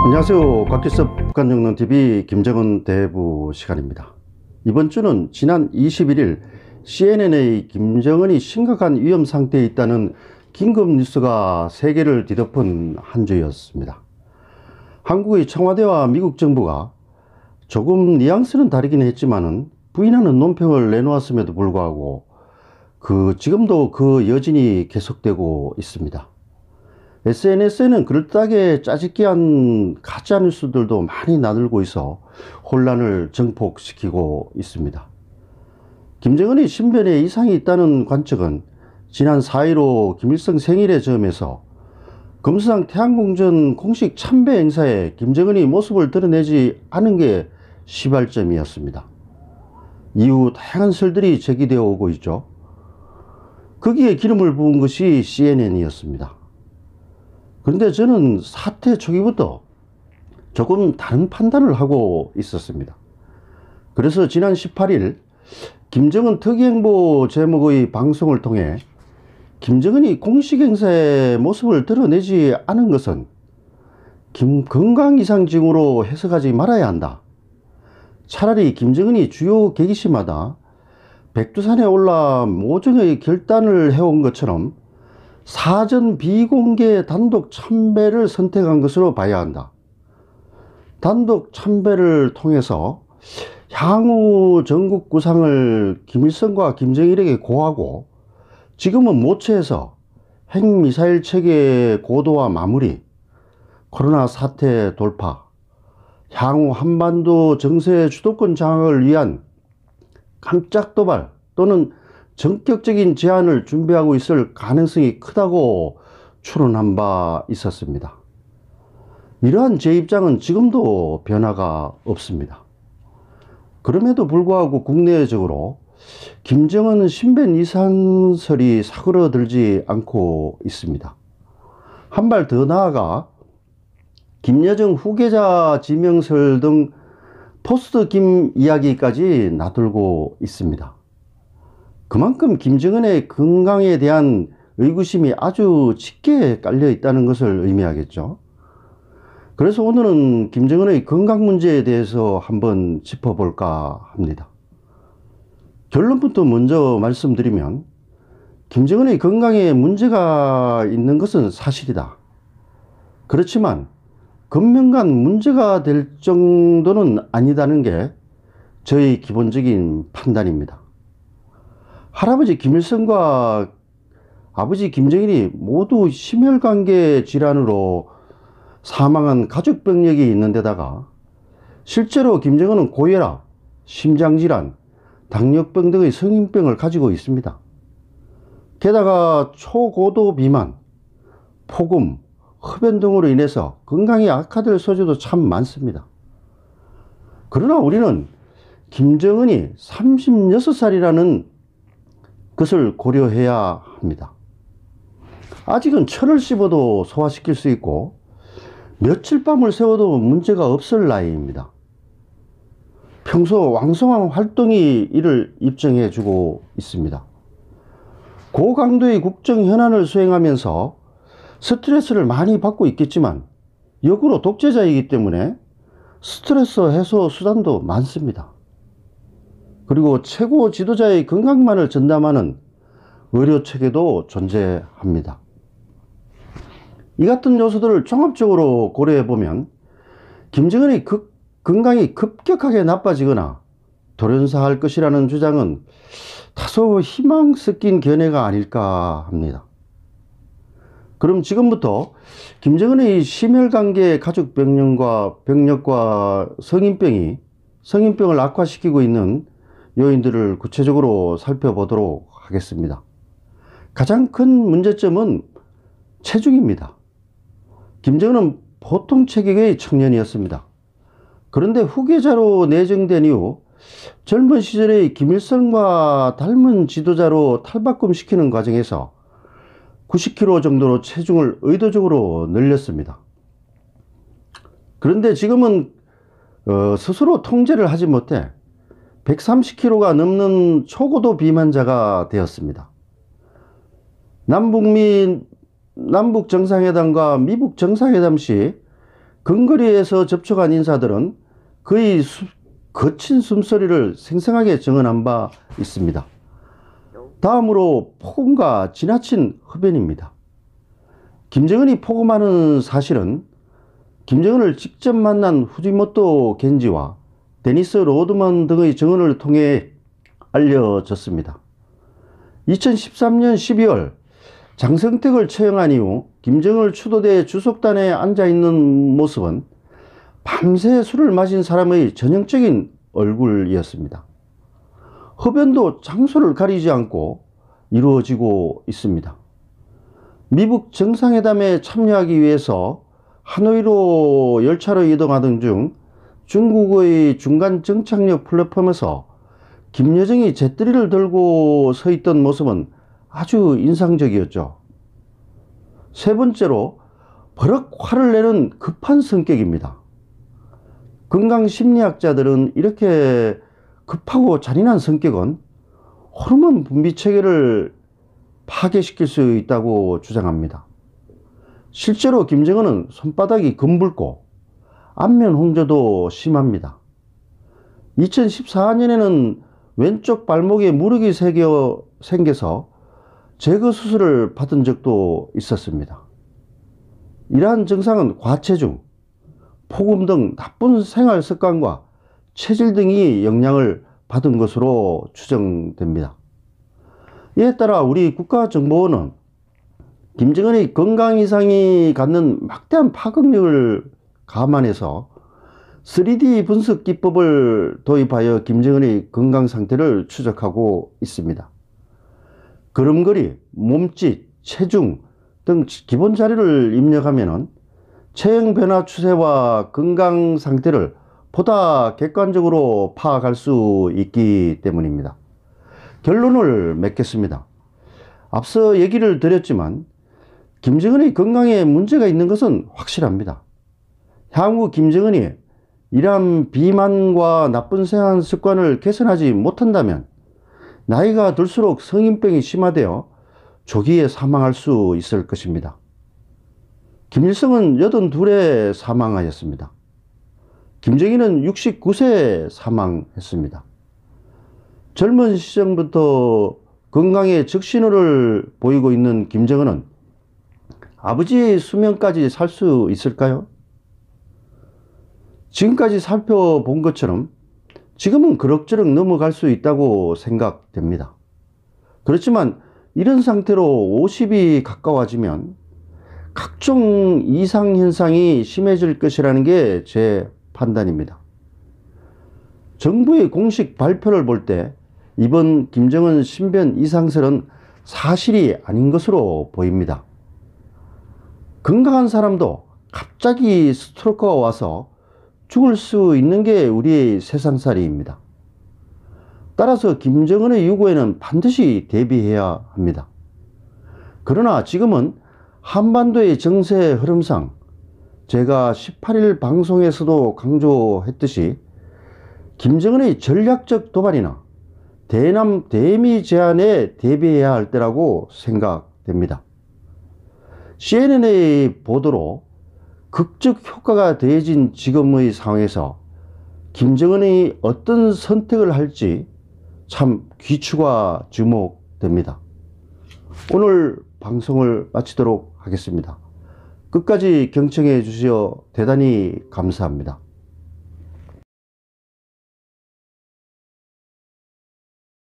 안녕하세요. 곽기섭 북한정론TV 김정은 대부 시간입니다. 이번 주는 지난 21일 CNN의 김정은이 심각한 위험 상태에 있다는 긴급 뉴스가 세계를 뒤덮은 한 주였습니다. 한국의 청와대와 미국 정부가 조금 뉘앙스는 다르긴 했지만은 부인하는 논평을 내놓았음에도 불구하고 지금도 그 여진이 계속되고 있습니다. SNS에는 그럴듯하게 짜집기한 가짜뉴스들도 많이 나들고 있어 혼란을 증폭시키고 있습니다. 김정은이 신변에 이상이 있다는 관측은 지난 4.15 김일성 생일에 즈음해서 금수상 태양궁전 공식 참배 행사에 김정은이 모습을 드러내지 않은 게 시발점이었습니다. 이후 다양한 설들이 제기되어 오고 있죠. 거기에 기름을 부은 것이 CNN이었습니다. 그런데 저는 사태 초기부터 조금 다른 판단을 하고 있었습니다. 그래서 지난 18일 김정은 특이행보 제목의 방송을 통해 김정은이 공식 행사의 모습을 드러내지 않은 것은 건강이상증으로 해석하지 말아야 한다. 차라리 김정은이 주요 계기시마다 백두산에 올라 모종의 결단을 해온 것처럼 사전 비공개 단독 참배를 선택한 것으로 봐야 한다. 단독 참배를 통해서 향후 전국 구상을 김일성과 김정일에게 고하고 지금은 모처에서 핵미사일 체계 고도화 마무리, 코로나 사태 돌파, 향후 한반도 정세 주도권 장악을 위한 깜짝 도발 또는 전격적인 제안을 준비하고 있을 가능성이 크다고 추론한 바 있었습니다. 이러한 제 입장은 지금도 변화가 없습니다. 그럼에도 불구하고 국내적으로 김정은 신변 이상설이 사그러들지 않고 있습니다. 한 발 더 나아가 김여정 후계자 지명설 등 포스트 김 이야기까지 나돌고 있습니다. 그만큼 김정은의 건강에 대한 의구심이 아주 짙게 깔려 있다는 것을 의미하겠죠. 그래서 오늘은 김정은의 건강 문제에 대해서 한번 짚어볼까 합니다. 결론부터 먼저 말씀드리면 김정은의 건강에 문제가 있는 것은 사실이다. 그렇지만 금명간 문제가 될 정도는 아니다는 게 저의 기본적인 판단입니다. 할아버지 김일성과 아버지 김정일이 모두 심혈관계 질환으로 사망한 가족 병력이 있는 데다가 실제로 김정은은 고혈압, 심장질환, 당뇨병 등의 성인병을 가지고 있습니다. 게다가 초고도 비만, 폭음, 흡연 등으로 인해서 건강이 악화될 소지도 참 많습니다. 그러나 우리는 김정은이 36살이라는 것을 고려해야 합니다. 아직은 철을 씹어도 소화시킬 수 있고 며칠 밤을 새워도 문제가 없을 나이입니다. 평소 왕성한 활동이 이를 입증해 주고 있습니다. 고강도의 국정 현안을 수행하면서 스트레스를 많이 받고 있겠지만 역으로 독재자이기 때문에 스트레스 해소 수단도 많습니다. 그리고 최고 지도자의 건강만을 전담하는 의료체계도 존재합니다. 이 같은 요소들을 종합적으로 고려해보면 김정은의 건강이 급격하게 나빠지거나 돌연사할 것이라는 주장은 다소 희망 섞인 견해가 아닐까 합니다. 그럼 지금부터 김정은의 심혈관계 가족 병력과 성인병을 악화시키고 있는 요인들을 구체적으로 살펴보도록 하겠습니다. 가장 큰 문제점은 체중입니다. 김정은은 보통 체격의 청년이었습니다. 그런데 후계자로 내정된 이후 젊은 시절의 김일성과 닮은 지도자로 탈바꿈시키는 과정에서 90kg 정도로 체중을 의도적으로 늘렸습니다. 그런데 지금은 스스로 통제를 하지 못해 130kg가 넘는 초고도 비만자가 되었습니다. 남북 정상회담과 미북 정상회담 시 근거리에서 접촉한 인사들은 거의 거친 숨소리를 생생하게 증언한 바 있습니다. 다음으로 폭음과 지나친 흡연입니다. 김정은이 폭음하는 사실은 김정은을 직접 만난 후지모토 겐지와 데니스 로드먼 등의 증언을 통해 알려졌습니다. 2013년 12월 장성택을 처형한 이후 김정은 추도대 주석단에 앉아있는 모습은 밤새 술을 마신 사람의 전형적인 얼굴이었습니다. 흡연도 장소를 가리지 않고 이루어지고 있습니다. 미북 정상회담에 참여하기 위해서 하노이로 열차로 이동하던 중 중국의 중간 정착역 플랫폼에서 김여정이 재떨이를 들고 서 있던 모습은 아주 인상적이었죠. 세 번째로 버럭 화를 내는 급한 성격입니다. 건강심리학자들은 이렇게 급하고 잔인한 성격은 호르몬 분비 체계를 파괴시킬 수 있다고 주장합니다. 실제로 김정은은 손바닥이 검붉고 안면 홍조도 심합니다. 2014년에는 왼쪽 발목에 무릎이 생겨서 제거 수술을 받은 적도 있었습니다. 이러한 증상은 과체중, 폭음 등 나쁜 생활 습관과 체질 등이 영향을 받은 것으로 추정됩니다. 이에 따라 우리 국가정보원은 김정은의 건강 이상이 갖는 막대한 파급력을 감안해서 3D 분석 기법을 도입하여 김정은의 건강 상태를 추적하고 있습니다. 걸음걸이, 몸짓, 체중 등 기본 자료를 입력하면 체형 변화 추세와 건강 상태를 보다 객관적으로 파악할 수 있기 때문입니다. 결론을 맺겠습니다. 앞서 얘기를 드렸지만 김정은의 건강에 문제가 있는 것은 확실합니다. 향후 김정은이 이러한 비만과 나쁜 생활 습관을 개선하지 못한다면 나이가 들수록 성인병이 심화되어 조기에 사망할 수 있을 것입니다. 김일성은 82에 사망하였습니다. 김정일은 69세에 사망했습니다. 젊은 시절부터 건강에 적신호를 보이고 있는 김정은은 아버지의 수명까지 살 수 있을까요? 지금까지 살펴본 것처럼 지금은 그럭저럭 넘어갈 수 있다고 생각됩니다. 그렇지만 이런 상태로 50이 가까워지면 각종 이상현상이 심해질 것이라는 게 제 판단입니다. 정부의 공식 발표를 볼 때 이번 김정은 신변 이상설은 사실이 아닌 것으로 보입니다. 건강한 사람도 갑자기 스트로크가 와서 죽을 수 있는 게 우리의 세상살이입니다. 따라서 김정은의 유고에는 반드시 대비해야 합니다. 그러나 지금은 한반도의 정세 흐름상 제가 18일 방송에서도 강조했듯이 김정은의 전략적 도발이나 대남 대미 제안에 대비해야 할 때라고 생각됩니다. CNN의 보도로 극적 효과가 더해진 지금의 상황에서 김정은이 어떤 선택을 할지 참 귀추가 주목됩니다. 오늘 방송을 마치도록 하겠습니다. 끝까지 경청해 주시어 대단히 감사합니다.